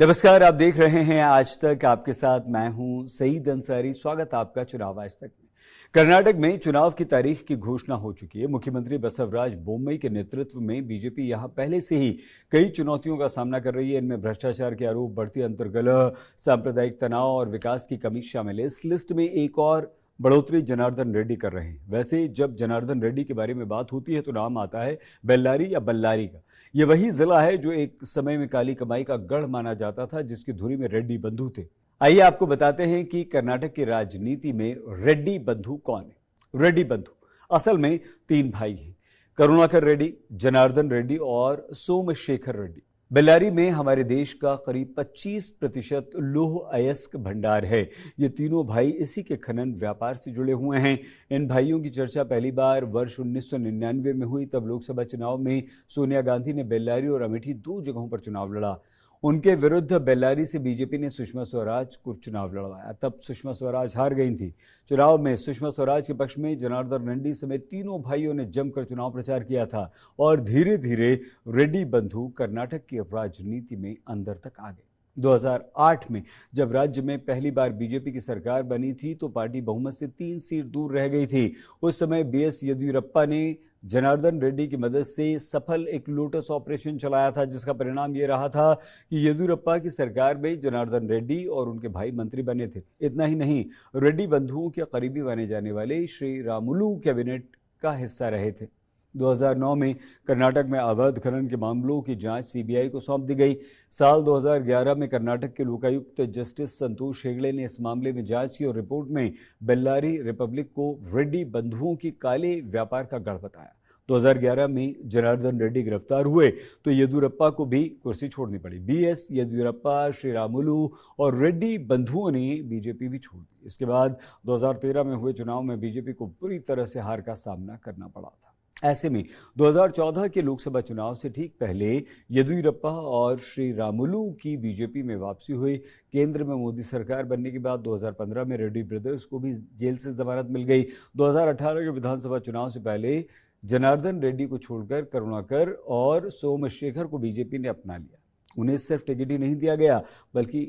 नमस्कार, आप देख रहे हैं आज तक। आपके साथ मैं हूं सईद अंसारी। स्वागत आपका चुनाव आज तक में। कर्नाटक में चुनाव की तारीख की घोषणा हो चुकी है। मुख्यमंत्री बसवराज बोम्मई के नेतृत्व में बीजेपी यहां पहले से ही कई चुनौतियों का सामना कर रही है। इनमें भ्रष्टाचार के आरोप, बढ़ती अंतर्कलह, सांप्रदायिक तनाव और विकास की कमी शामिल है। इस लिस्ट में एक और बढ़ोतरी जनार्दन रेड्डी कर रहे हैं। वैसे जब जनार्दन रेड्डी के बारे में बात होती है तो नाम आता है बेल्लारी या बल्लारी का। यह वही जिला है जो एक समय में काली कमाई का गढ़ माना जाता था, जिसकी धुरी में रेड्डी बंधु थे। आइए आपको बताते हैं कि कर्नाटक की राजनीति में रेड्डी बंधु कौन है। रेड्डी बंधु असल में तीन भाई हैं, करुणाकर रेड्डी, जनार्दन रेड्डी और सोमशेखर रेड्डी। बेल्लारी में हमारे देश का करीब 25% लौह अयस्क भंडार है। ये तीनों भाई इसी के खनन व्यापार से जुड़े हुए हैं। इन भाइयों की चर्चा पहली बार वर्ष 1999 में हुई। तब लोकसभा चुनाव में सोनिया गांधी ने बेल्लारी और अमेठी दो जगहों पर चुनाव लड़ा। उनके विरुद्ध बेल्लारी से बीजेपी ने सुषमा स्वराज को चुनाव लड़वाया। तब सुषमा स्वराज हार गई थी। चुनाव में सुषमा स्वराज के पक्ष में जनार्दन रेड्डी समेत तीनों भाइयों ने जमकर चुनाव प्रचार किया था और धीरे धीरे रेड्डी बंधु कर्नाटक की राजनीति में अंदर तक आ गए। 2008 में जब राज्य में पहली बार बीजेपी की सरकार बनी थी तो पार्टी बहुमत से 3 सीट दूर रह गई थी। उस समय बीएस येदियुरप्पा ने जनार्दन रेड्डी की मदद से सफल एक लोटस ऑपरेशन चलाया था, जिसका परिणाम ये रहा था कि येदियुरप्पा की सरकार में जनार्दन रेड्डी और उनके भाई मंत्री बने थे। इतना ही नहीं, रेड्डी बंधुओं के करीबी माने जाने वाले श्री रामुलु कैबिनेट का हिस्सा रहे थे। 2009 में कर्नाटक में अवैध खनन के मामलों की जांच सीबीआई को सौंप दी गई। साल 2011 में कर्नाटक के लोकायुक्त जस्टिस संतोष हेगड़े ने इस मामले में जांच की और रिपोर्ट में बेल्लारी रिपब्लिक को रेड्डी बंधुओं की काले व्यापार का गढ़ बताया। 2011 में जनार्दन रेड्डी गिरफ्तार हुए तो येदियुरप्पा को भी कुर्सी छोड़नी पड़ी। बीएस येदियुरप्पा, श्री रामुलु और रेड्डी बंधुओं ने बीजेपी भी छोड़ दी। इसके बाद 2013 में हुए चुनाव में बीजेपी को बुरी तरह से हार का सामना करना पड़ा था। ऐसे में 2014 के लोकसभा चुनाव से ठीक पहले येदियुरप्पा और श्री रामुलु की बीजेपी में वापसी हुई। केंद्र में मोदी सरकार बनने के बाद 2015 में रेड्डी ब्रदर्स को भी जेल से जमानत मिल गई। 2018 के विधानसभा चुनाव से पहले जनार्दन रेड्डी को छोड़कर करुणाकर और सोमशेखर को बीजेपी ने अपना लिया। उन्हें सिर्फ टिकट ही नहीं दिया गया बल्कि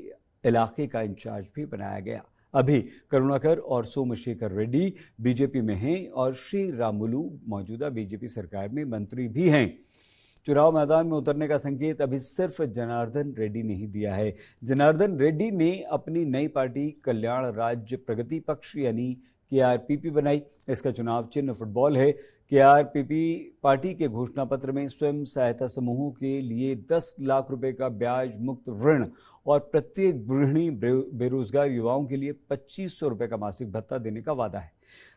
इलाके का इंचार्ज भी बनाया गया। अभी करुणाकर और सोमशेखर रेड्डी बीजेपी में हैं और श्री रामुलु मौजूदा बीजेपी सरकार में मंत्री भी हैं। चुनाव मैदान में उतरने का संकेत अभी सिर्फ जनार्दन रेड्डी ने ही दिया है। जनार्दन रेड्डी ने अपनी नई पार्टी कल्याण राज्य प्रगति पक्ष यानी केआरपीपी बनाई। इसका चुनाव चिन्ह फुटबॉल है। केआरपीपी पार्टी के घोषणा पत्र में स्वयं सहायता समूहों के लिए 10 लाख रुपए का ब्याज मुक्त ऋण और प्रत्येक गृहिणी बेरोजगार युवाओं के लिए 2500 रुपए का मासिक भत्ता देने का वादा है।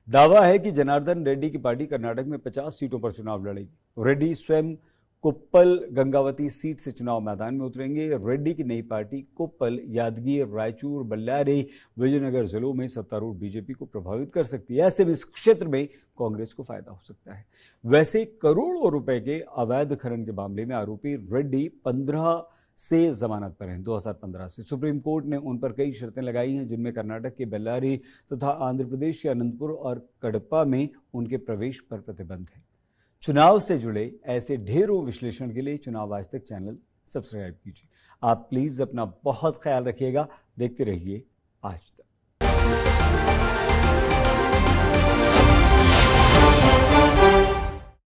दावा है कि जनार्दन रेड्डी की पार्टी कर्नाटक में 50 सीटों पर चुनाव लड़ेगी। रेड्डी स्वयं कोप्पल गंगावती सीट से चुनाव मैदान में उतरेंगे। रेड्डी की नई पार्टी कोप्पल, यादगीर, रायचूर, बल्लारी, विजयनगर जिलों में सत्तारूढ़ बीजेपी को प्रभावित कर सकती है। ऐसे में इस क्षेत्र में कांग्रेस को फायदा हो सकता है। वैसे करोड़ों रुपए के अवैध खनन के मामले में आरोपी रेड्डी 15 से जमानत पर हैं। 2015 से सुप्रीम कोर्ट ने उन पर कई शर्तें लगाई हैं, जिनमें कर्नाटक के बेल्लारी तथा आंध्र प्रदेश के अनंतपुर और कडप्पा में उनके प्रवेश पर प्रतिबंध है। चुनाव से जुड़े ऐसे ढेरों विश्लेषण के लिए चुनाव आज तक चैनल सब्सक्राइब कीजिए। आप प्लीज़ अपना बहुत ख्याल रखिएगा। देखते रहिए आज तक।